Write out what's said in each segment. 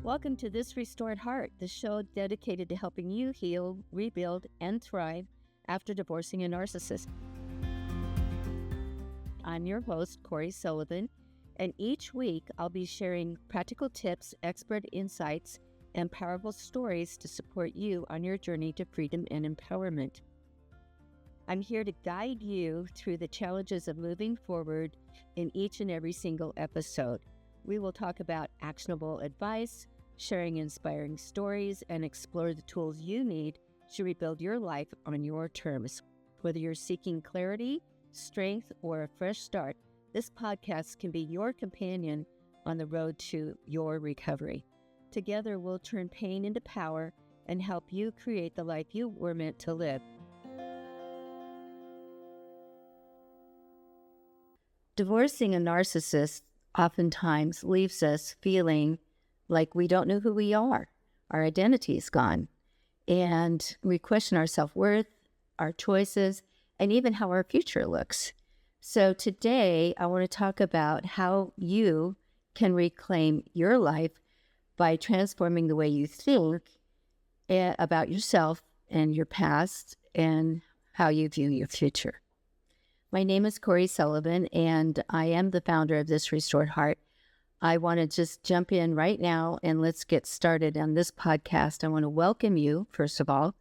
Welcome to This Restored Heart, the show dedicated to helping you heal, rebuild, and thrive after divorcing a narcissist. I'm your host, Corey Sullivan, and each week I'll be sharing practical tips, expert insights, and powerful stories to support you on your journey to freedom and empowerment. I'm here to guide you through the challenges of moving forward in each and every single episode. We will talk about actionable advice, sharing inspiring stories, and explore the tools you need to rebuild your life on your terms. Whether you're seeking clarity, strength, or a fresh start, this podcast can be your companion on the road to your recovery. Together, we'll turn pain into power and help you create the life you were meant to live. Divorcing a narcissist oftentimes leaves us feeling like we don't know who we are. Our identity is gone. And we question our self-worth, our choices, and even how our future looks. So today, I want to talk about how you can reclaim your life by transforming the way you think about yourself and your past and how you view your future. My name is Corey Sullivan, and I am the founder of This Restored Heart. I want to just jump in right now and let's get started on this podcast. I want to welcome you, first of all,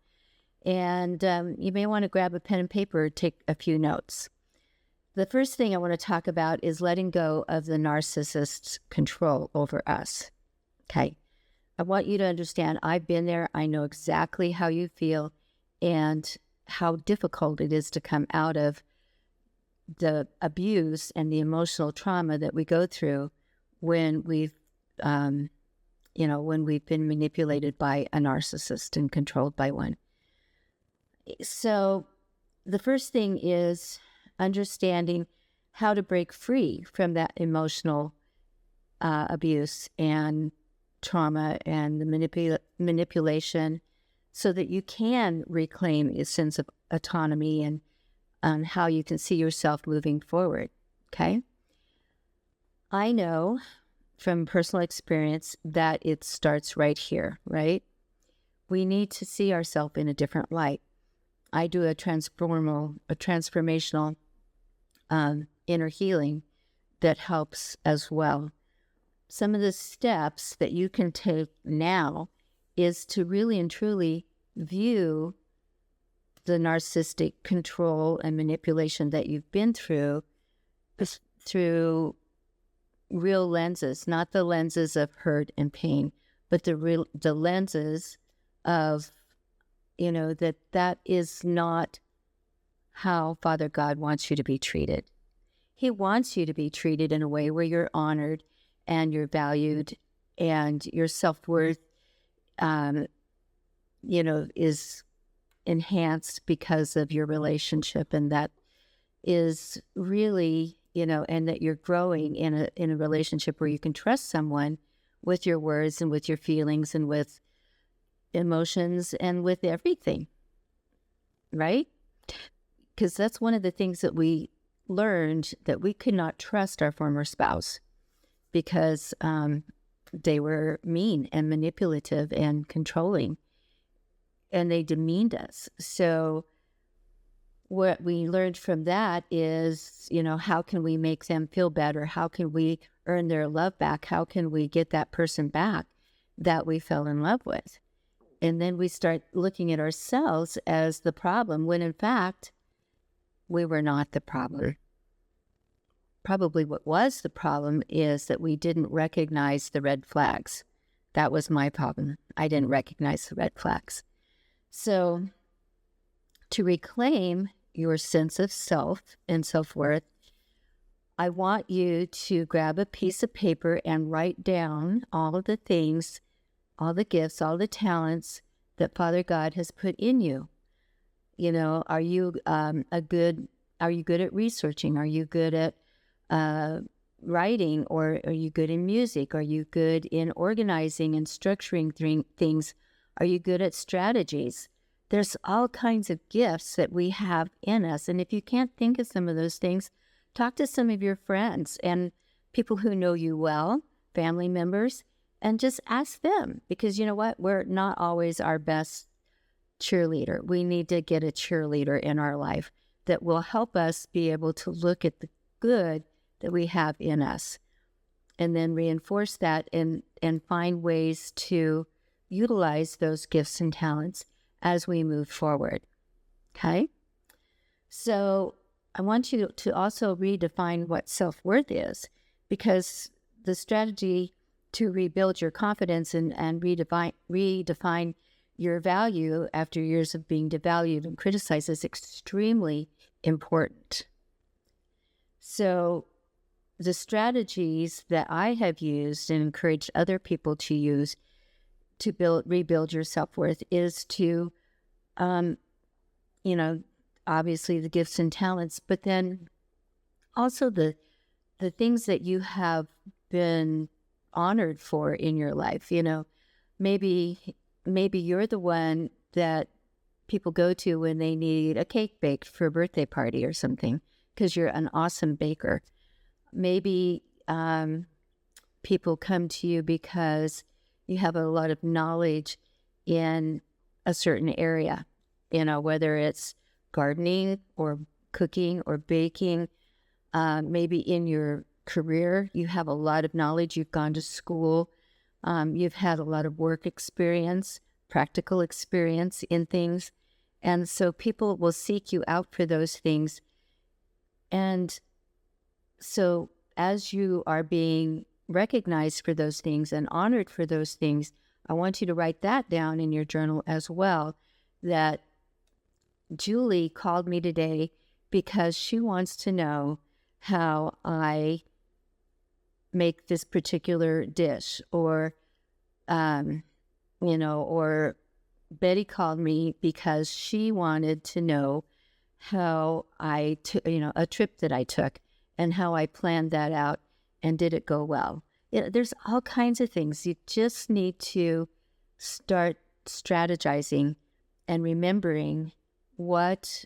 and you may want to grab a pen and paper, take a few notes. The first thing I want to talk about is letting go of the narcissist's control over us. Okay. I want you to understand I've been there. I know exactly how you feel and how difficult it is to come out of the abuse and the emotional trauma that we go through when we've been manipulated by a narcissist and controlled by one. So the first thing is understanding how to break free from that emotional abuse and trauma and the manipulation so that you can reclaim a sense of autonomy and on how you can see yourself moving forward, okay? I know from personal experience that it starts right here, right? We need to see ourselves in a different light. I do a transformational inner healing that helps as well. Some of the steps that you can take now is to really and truly view the narcissistic control and manipulation that you've been through real lenses, not the lenses of hurt and pain, but the lenses of, that is not how Father God wants you to be treated. He wants you to be treated in a way where you're honored and you're valued and your self-worth, is enhanced because of your relationship, and that is really, and that you're growing in a relationship where you can trust someone with your words and with your feelings and with emotions and with everything, right? Because that's one of the things that we learned, that we could not trust our former spouse because they were mean and manipulative and controlling, and they demeaned us. So what we learned from that is, how can we make them feel better? How can we earn their love back? How can we get that person back that we fell in love with? And then we start looking at ourselves as the problem, when in fact, we were not the problem. Probably what was the problem is that we didn't recognize the red flags. That was my problem. I didn't recognize the red flags. So to reclaim your sense of self and self-worth, I want you to grab a piece of paper and write down all of the things, all the gifts, all the talents that Father God has put in you. Are you good at researching? Are you good at writing? Or are you good in music? Are you good in organizing and structuring things? Are you good at strategies? There's all kinds of gifts that we have in us. And if you can't think of some of those things, talk to some of your friends and people who know you well, family members, and just ask them, because you know what? We're not always our best cheerleader. We need to get a cheerleader in our life that will help us be able to look at the good that we have in us, and then reinforce that and find ways to utilize those gifts and talents as we move forward. Okay? So I want you to also redefine what self-worth is, because the strategy to rebuild your confidence and redefine your value after years of being devalued and criticized is extremely important. So the strategies that I have used and encouraged other people to use to rebuild your self-worth is to, obviously the gifts and talents, but then also the things that you have been honored for in your life. Maybe you're the one that people go to when they need a cake baked for a birthday party or something, because you're an awesome baker. Maybe people come to you because you have a lot of knowledge in a certain area, whether it's gardening or cooking or baking. Maybe in your career, you have a lot of knowledge. You've gone to school. You've had a lot of work experience, practical experience in things. And so people will seek you out for those things. And so as you are being recognized for those things and honored for those things, I want you to write that down in your journal as well, that Julie called me today because she wants to know how I make this particular dish, or, or Betty called me because she wanted to know how a trip that I took and how I planned that out and did it go well. There's all kinds of things. You just need to start strategizing and remembering what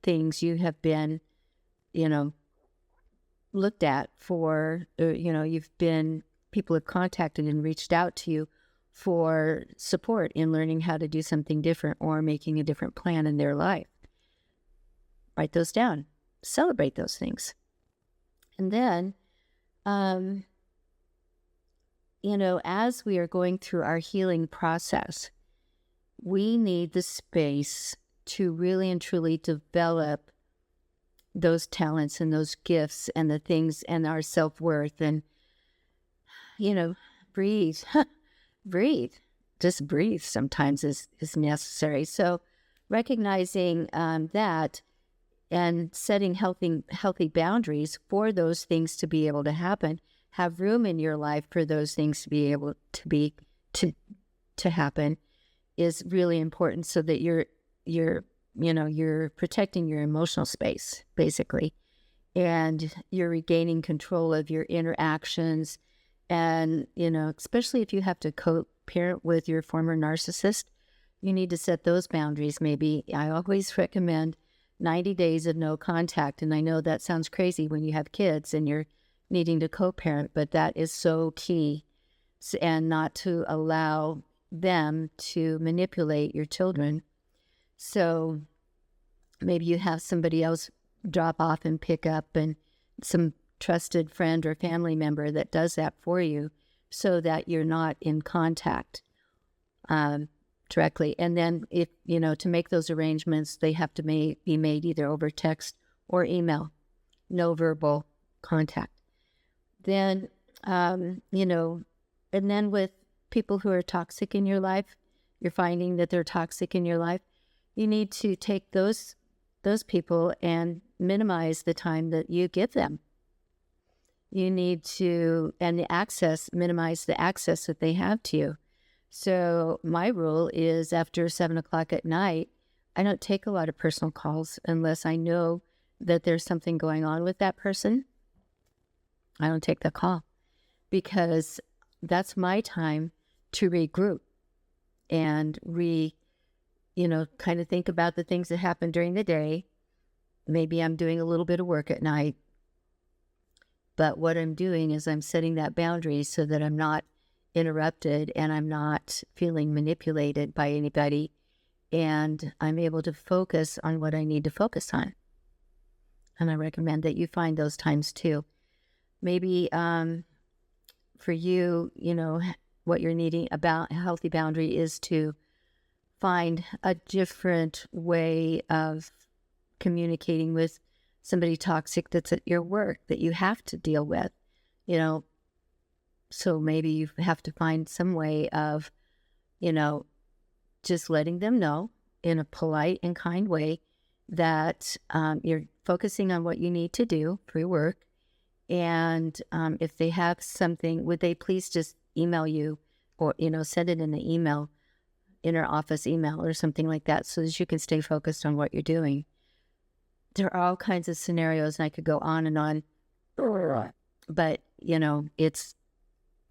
things you have been, looked at for, people have contacted and reached out to you for support in learning how to do something different or making a different plan in their life. Write those down. Celebrate those things. And then, as we are going through our healing process, we need the space to really and truly develop those talents and those gifts and the things and our self-worth, and, breathe, breathe, just breathe sometimes is necessary. So recognizing that and setting healthy boundaries for those things to be able to happen, have room in your life for those things to be able to happen, is really important, so that you're protecting your emotional space, basically, and you're regaining control of your interactions. And, especially if you have to co-parent with your former narcissist, you need to set those boundaries. Maybe I always recommend 90 days of no contact. And I know that sounds crazy when you have kids and you're needing to co-parent, but that is so key, and not to allow them to manipulate your children. So maybe you have somebody else drop off and pick up, and some trusted friend or family member that does that for you, so that you're not in contact directly. And then if, to make those arrangements, they have to be made either over text or email, no verbal contact. Then, and then with people who are toxic in your life, you're finding that they're toxic in your life, you need to take those people and minimize the time that you give them. You need to, and minimize the access that they have to you. So my rule is, after 7 o'clock at night, I don't take a lot of personal calls unless I know that there's something going on with that person. I don't take the call, because that's my time to regroup and kind of think about the things that happened during the day. Maybe I'm doing a little bit of work at night, but what I'm doing is I'm setting that boundary so that I'm not interrupted and I'm not feeling manipulated by anybody, and I'm able to focus on what I need to focus on. And I recommend that you find those times too. Maybe for you, what you're needing about a healthy boundary is to find a different way of communicating with somebody toxic that's at your work that you have to deal with, you know. So maybe you have to find some way of, just letting them know in a polite and kind way that you're focusing on what you need to do for your work. And if they have something, would they please just email you or, send it in the email, inner office email or something like that so that you can stay focused on what you're doing. There are all kinds of scenarios and I could go on and on, but,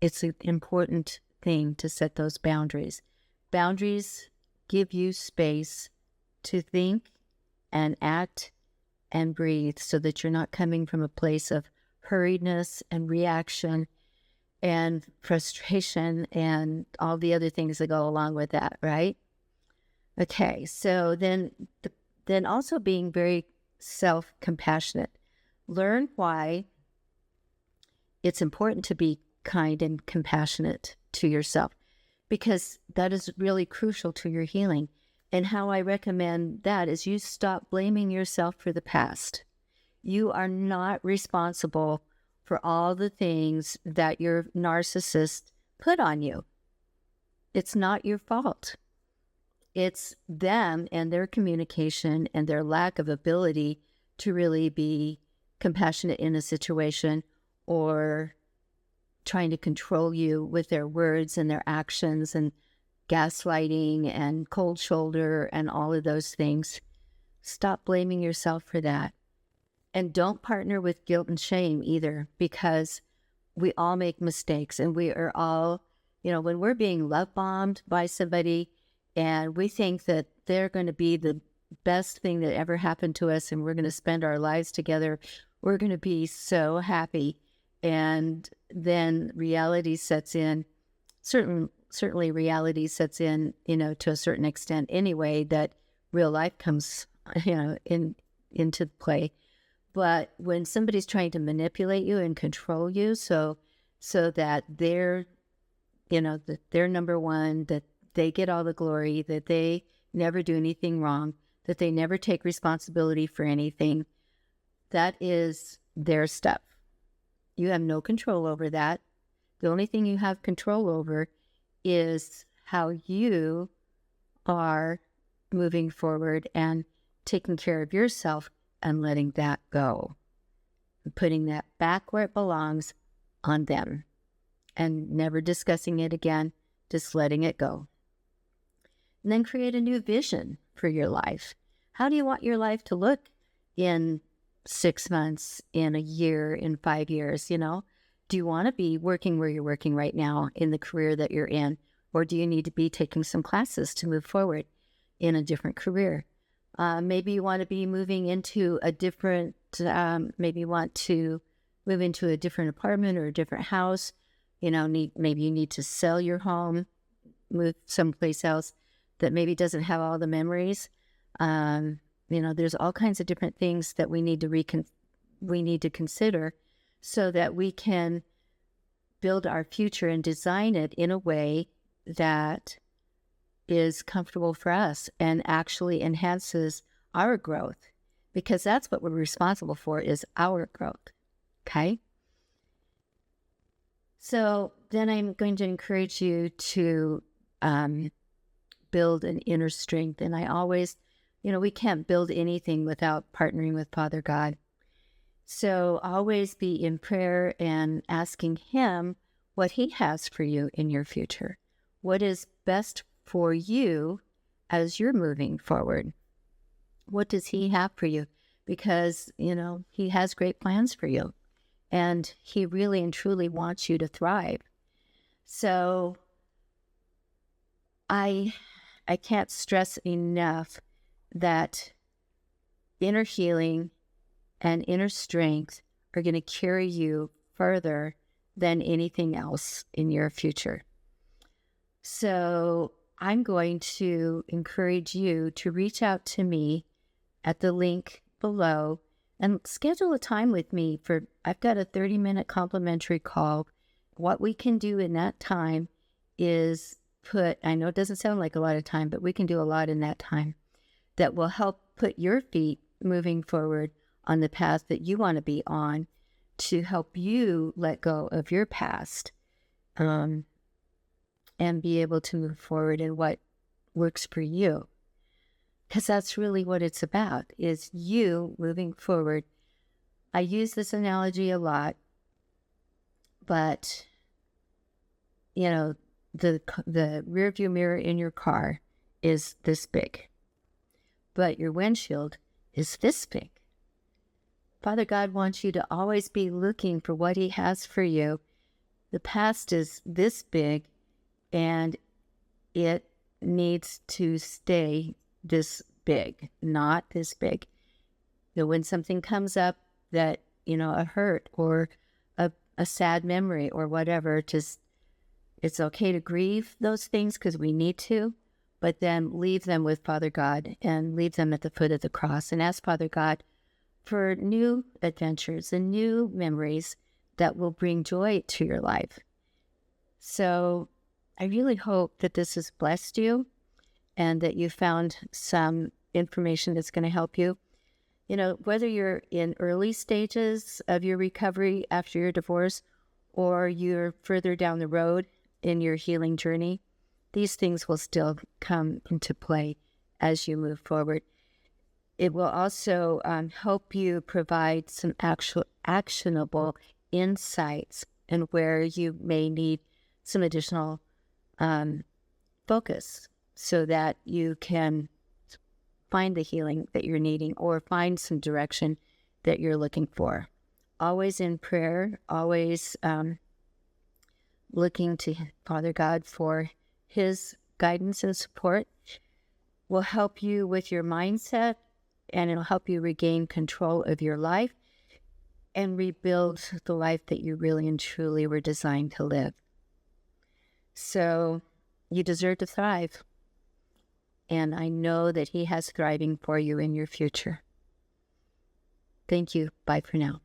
it's an important thing to set those boundaries. Boundaries give you space to think and act and breathe so that you're not coming from a place of hurriedness and reaction and frustration and all the other things that go along with that, right? Okay, so then also being very self-compassionate. Learn why it's important to be kind and compassionate to yourself, because that is really crucial to your healing. And how I recommend that is you stop blaming yourself for the past. You are not responsible for all the things that your narcissist put on you. It's not your fault. It's them and their communication and their lack of ability to really be compassionate in a situation, or trying to control you with their words and their actions and gaslighting and cold shoulder and all of those things. Stop blaming yourself for that. And don't partner with guilt and shame either, because we all make mistakes and we are all, when we're being love bombed by somebody and we think that they're going to be the best thing that ever happened to us and we're going to spend our lives together, we're going to be so happy. And then reality sets in. Certainly reality sets in, to a certain extent anyway, that real life comes, into play. But when somebody's trying to manipulate you and control you so that they're, that they're number one, that they get all the glory, that they never do anything wrong, that they never take responsibility for anything, that is their stuff. You have no control over that. The only thing you have control over is how you are moving forward and taking care of yourself and letting that go. And putting that back where it belongs on them and never discussing it again, just letting it go. And then create a new vision for your life. How do you want your life to look in 6 months, in a year, in 5 years? Do you want to be working where you're working right now in the career that you're in? Or do you need to be taking some classes to move forward in a different career? Maybe you want to be moving into a different, maybe you want to move into a different apartment or a different house. Maybe you need to sell your home, move someplace else that maybe doesn't have all the memories. There's all kinds of different things that we need to consider so that we can build our future and design it in a way that is comfortable for us and actually enhances our growth, because that's what we're responsible for, is our growth. Okay? So then I'm going to encourage you to build an inner strength. And I always, we can't build anything without partnering with Father God. So always be in prayer and asking Him what He has for you in your future. What is best for you as you're moving forward? What does He have for you? Because, He has great plans for you. And He really and truly wants you to thrive. So I can't stress enough that inner healing and inner strength are going to carry you further than anything else in your future. So I'm going to encourage you to reach out to me at the link below and schedule a time with me for, I've got a 30-minute complimentary call. What we can do in that time is I know it doesn't sound like a lot of time, but we can do a lot in that time that will help put your feet moving forward on the path that you want to be on, to help you let go of your past, and be able to move forward in what works for you. Because that's really what it's about, is you moving forward. I use this analogy a lot, but the rear view mirror in your car is this big, but your windshield is this big. Father God wants you to always be looking for what he has for you. The past is this big, and it needs to stay this big, not this big. When something comes up that, a hurt or a sad memory or whatever, it's okay to grieve those things because we need to, but then leave them with Father God and leave them at the foot of the cross and ask Father God for new adventures and new memories that will bring joy to your life. So I really hope that this has blessed you and that you found some information that's going to help you. Whether you're in early stages of your recovery after your divorce or you're further down the road in your healing journey, these things will still come into play as you move forward. It will also help you provide some actual actionable insights and where you may need some additional focus so that you can find the healing that you're needing or find some direction that you're looking for. Always in prayer, always looking to Father God for his guidance and support will help you with your mindset, and it'll help you regain control of your life and rebuild the life that you really and truly were designed to live. So you deserve to thrive. And I know that he has thriving for you in your future. Thank you. Bye for now.